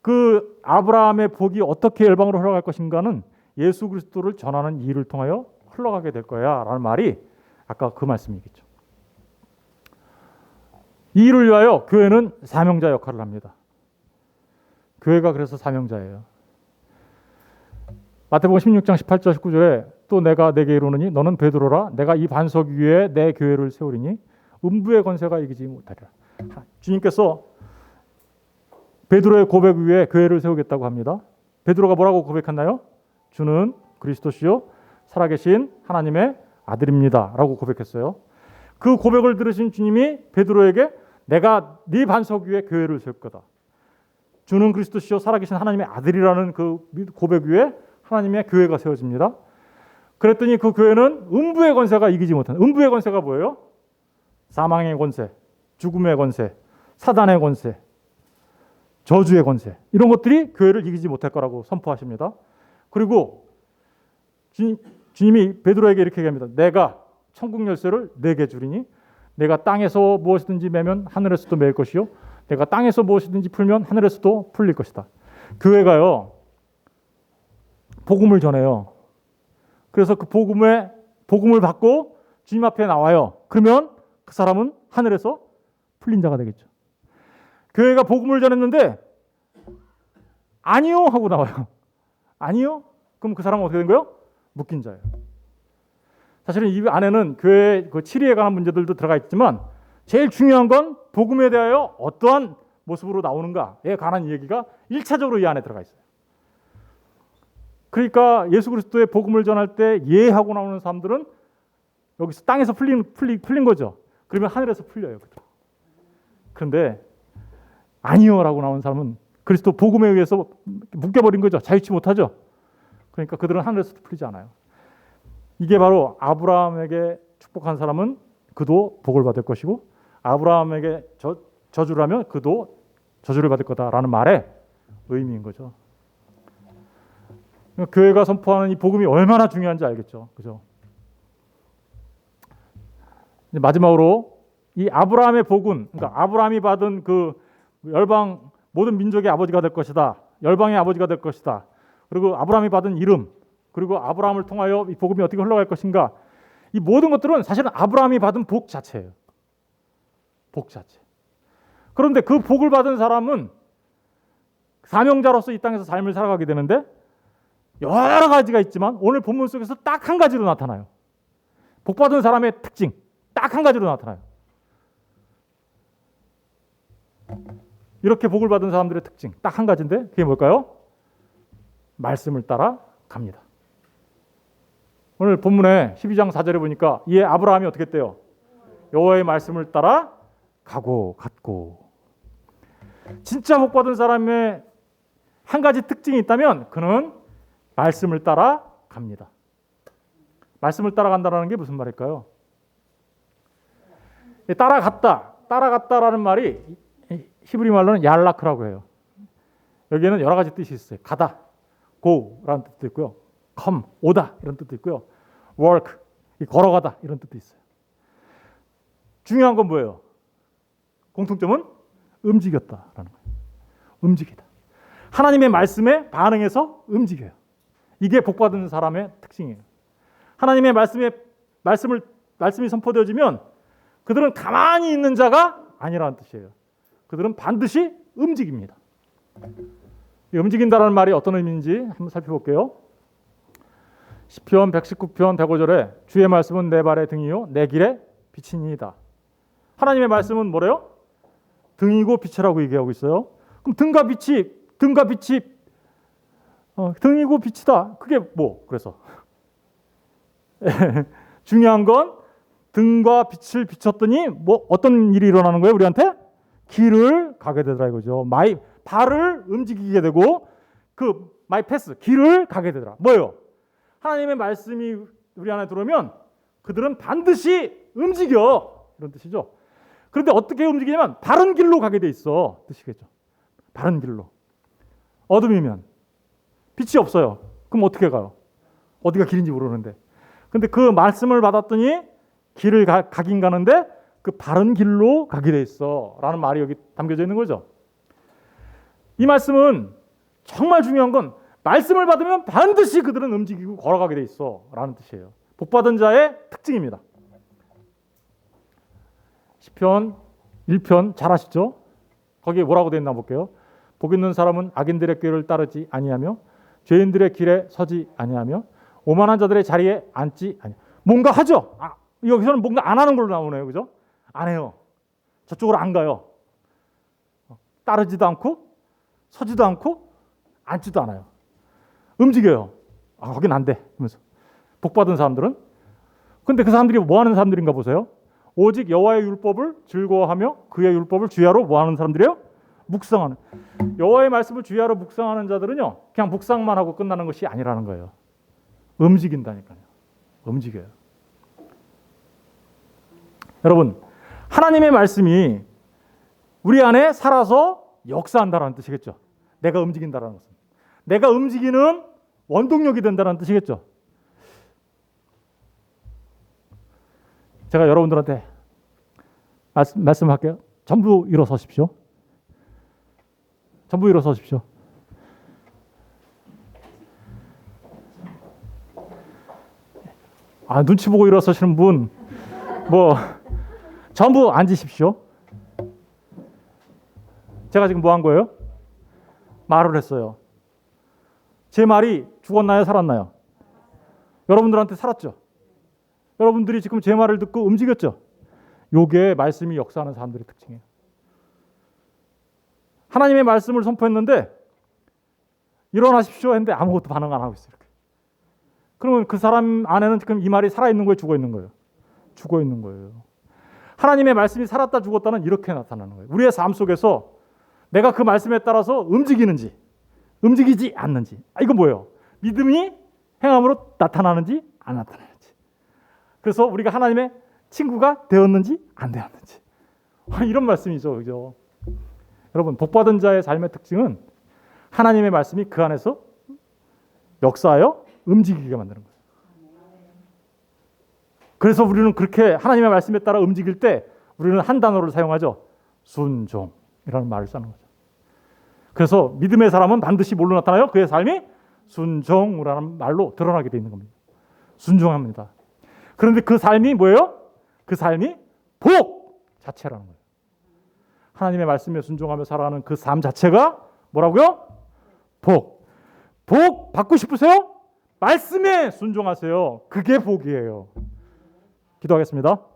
Speaker 1: 그 아브라함의 복이 어떻게 열방으로 흘러갈 것인가는 예수 그리스도를 전하는 일을 통하여 흘러가게 될 거야 라는 말이 아까 그 말씀이겠죠. 이 일을 위하여 교회는 사명자 역할을 합니다. 교회가 그래서 사명자예요. 마태복음 16장 18절 19절에 또 내가 내게 이르노니 너는 베드로라 내가 이 반석 위에 내 교회를 세우리니 음부의 권세가 이기지 못하리라. 주님께서 베드로의 고백 위에 교회를 세우겠다고 합니다. 베드로가 뭐라고 고백했나요? 주는 그리스도시요 살아계신 하나님의 아들입니다 라고 고백했어요. 그 고백을 들으신 주님이 베드로에게 내가 네 반석 위에 교회를 세울 거다. 주는 그리스도시요 살아계신 하나님의 아들이라는 그 고백 위에 하나님의 교회가 세워집니다. 그랬더니 그 교회는 음부의 권세가 이기지 못하는, 음부의 권세가 뭐예요? 사망의 권세, 죽음의 권세, 사단의 권세, 저주의 권세, 이런 것들이 교회를 이기지 못할 거라고 선포하십니다. 그리고 주님이 베드로에게 이렇게 얘기합니다. 내가 천국 열쇠를 네게 주리니 내가 땅에서 무엇이든지 매면 하늘에서도 매일 것이요 내가 땅에서 무엇이든지 풀면 하늘에서도 풀릴 것이다. 교회가요 복음을 전해요. 그래서 그 복음을 받고 주님 앞에 나와요. 그러면 그 사람은 하늘에서 풀린 자가 되겠죠. 교회가 복음을 전했는데 아니요 하고 나와요. 아니요? 그럼 그 사람은 어떻게 된 거예요? 묶인 자예요. 사실은 이 안에는 교회 그 치리에 관한 문제들도 들어가 있지만 제일 중요한 건 복음에 대하여 어떠한 모습으로 나오는가에 관한 얘기가 1차적으로 이 안에 들어가 있어요. 그러니까 예수 그리스도의 복음을 전할 때 예하고 나오는 사람들은 여기서 땅에서 풀린 거죠. 그러면 하늘에서 풀려요. 그런데 아니요라고 나오는 사람은 그리스도 복음에 의해서 묶여버린 거죠. 자유치 못하죠. 그러니까 그들은 하늘에서 풀리지 않아요. 이게 바로 아브라함에게 축복한 사람은 그도 복을 받을 것이고 아브라함에게 저주를 하면 그도 저주를 받을 거다라는 말의 의미인 거죠. 교회가 선포하는 이 복음이 얼마나 중요한지 알겠죠. 그죠? 마지막으로 이 아브라함의 복은, 그러니까 아브라함이 받은 그 열방 모든 민족의 아버지가 될 것이다. 열방의 아버지가 될 것이다. 그리고 아브라함이 받은 이름, 그리고 아브라함을 통하여 이 복음이 어떻게 흘러갈 것인가. 이 모든 것들은 사실은 아브라함이 받은 복 자체예요. 복 자체. 그런데 그 복을 받은 사람은 사명자로서 이 땅에서 삶을 살아가게 되는데 여러 가지가 있지만 오늘 본문 속에서 딱 한 가지로 나타나요. 복받은 사람의 특징 딱 한 가지로 나타나요. 이렇게 복을 받은 사람들의 특징 딱 한 가지인데 그게 뭘까요? 말씀을 따라 갑니다. 오늘 본문에 12장 4절에 보니까 이에 아브라함이 어떻게 했대요? 여호와의 말씀을 따라 가고 갔고. 진짜 복받은 사람의 한 가지 특징이 있다면 그는 말씀을 따라 갑니다. 말씀을 따라간다는 게 무슨 말일까요? 따라갔다라는 말이 히브리 말로는 얄라크라고 해요. 여기에는 여러 가지 뜻이 있어요. 가다, go라는 뜻도 있고요. come, 오다 이런 뜻도 있고요. work, 걸어가다 이런 뜻도 있어요. 중요한 건 뭐예요? 공통점은 움직였다라는 거예요. 움직이다. 하나님의 말씀에 반응해서 움직여요. 이게 복받은 사람의 특징이에요. 하나님의 말씀이 선포되어지면 그들은 가만히 있는 자가 아니라는 뜻이에요. 그들은 반드시 움직입니다. 움직인다는 말이 어떤 의미인지 한번 살펴볼게요. 시편 119편 105절에 주의 말씀은 내 발의 등이요 내 길의 빛이니이다. 하나님의 말씀은 뭐래요? 등이고 빛이라고 얘기하고 있어요. 그럼 등이고 빛이다. 그게 뭐? 그래서 중요한 건 등과 빛을 비췄더니 뭐 어떤 일이 일어나는 거예요? 우리한테 길을 가게 되더라 이거죠. 발을 움직이게 되고 그 마이 패스 길을 가게 되더라. 뭐예요? 하나님의 말씀이 우리 안에 들어오면 그들은 반드시 움직여 이런 뜻이죠. 그런데 어떻게 움직이냐면 바른 길로 가게 돼 있어 뜻이겠죠. 바른 길로. 어둠이면 빛이 없어요. 그럼 어떻게 가요? 어디가 길인지 모르는데. 근데 그 말씀을 받았더니 길을 가긴 가는데 그 바른 길로 가게 돼 있어 라는 말이 여기 담겨져 있는 거죠. 이 말씀은 정말 중요한 건 말씀을 받으면 반드시 그들은 움직이고 걸어가게 돼 있어 라는 뜻이에요. 복받은 자의 특징입니다. 시편 1편 잘 아시죠? 거기에 뭐라고 되어 있나 볼게요. 복 있는 사람은 악인들의 꾀를 따르지 아니하며 죄인들의 길에 서지 아니하며 오만한 자들의 자리에 앉지 아니하며. 뭔가 하죠. 여기서는 뭔가 안 하는 걸로 나오네요. 그죠? 안 해요. 저쪽으로 안 가요. 따르지도 않고 서지도 않고 앉지도 않아요. 움직여요. 거긴 안 돼. 그러면서 복받은 사람들은 근데 그 사람들이 뭐 하는 사람들인가 보세요. 오직 여호와의 율법을 즐거워하며 그의 율법을 주야로 뭐 하는 사람들이에요? 묵상하는. 여호와의 말씀을 주야로 묵상하는 자들은요. 그냥 묵상만 하고 끝나는 것이 아니라는 거예요. 움직인다니까요. 움직여요. 여러분, 하나님의 말씀이 우리 안에 살아서 역사한다는 뜻이겠죠. 내가 움직인다는 것은. 내가 움직이는 원동력이 된다는 뜻이겠죠. 제가 여러분들한테 말씀할게요. 전부 일어서십시오. 전부 일어서십시오. 눈치 보고 일어서시는 분, 전부 앉으십시오. 제가 지금 뭐 한 거예요? 말을 했어요. 제 말이 죽었나요? 살았나요? 여러분들한테 살았죠? 여러분들이 지금 제 말을 듣고 움직였죠? 요게 말씀이 역사하는 사람들의 특징이에요. 하나님의 말씀을 선포했는데 일어나십시오 했는데 아무것도 반응 안 하고 있어요. 이렇게. 그러면 그 사람 안에는 지금 이 말이 살아있는 거예요? 죽어있는 거예요? 죽어있는 거예요. 하나님의 말씀이 살았다 죽었다는 이렇게 나타나는 거예요. 우리의 삶 속에서 내가 그 말씀에 따라서 움직이는지 움직이지 않는지. 이건 뭐예요? 믿음이 행함으로 나타나는지 안 나타나는지. 그래서 우리가 하나님의 친구가 되었는지 안 되었는지. 이런 말씀이죠. 그죠? 여러분, 복받은 자의 삶의 특징은 하나님의 말씀이 그 안에서 역사하여 움직이게 만드는 거예요. 그래서 우리는 그렇게 하나님의 말씀에 따라 움직일 때 우리는 한 단어를 사용하죠. 순종이라는 말을 쓰는 거죠. 그래서 믿음의 사람은 반드시 뭘로 나타나요? 그의 삶이 순종이라는 말로 드러나게 되어 있는 겁니다. 순종합니다. 그런데 그 삶이 뭐예요? 그 삶이 복 자체라는 거예요. 하나님의 말씀에 순종하며 살아가는 그 삶 자체가 뭐라고요? 복. 복 받고 싶으세요? 말씀에 순종하세요. 그게 복이에요. 기도하겠습니다.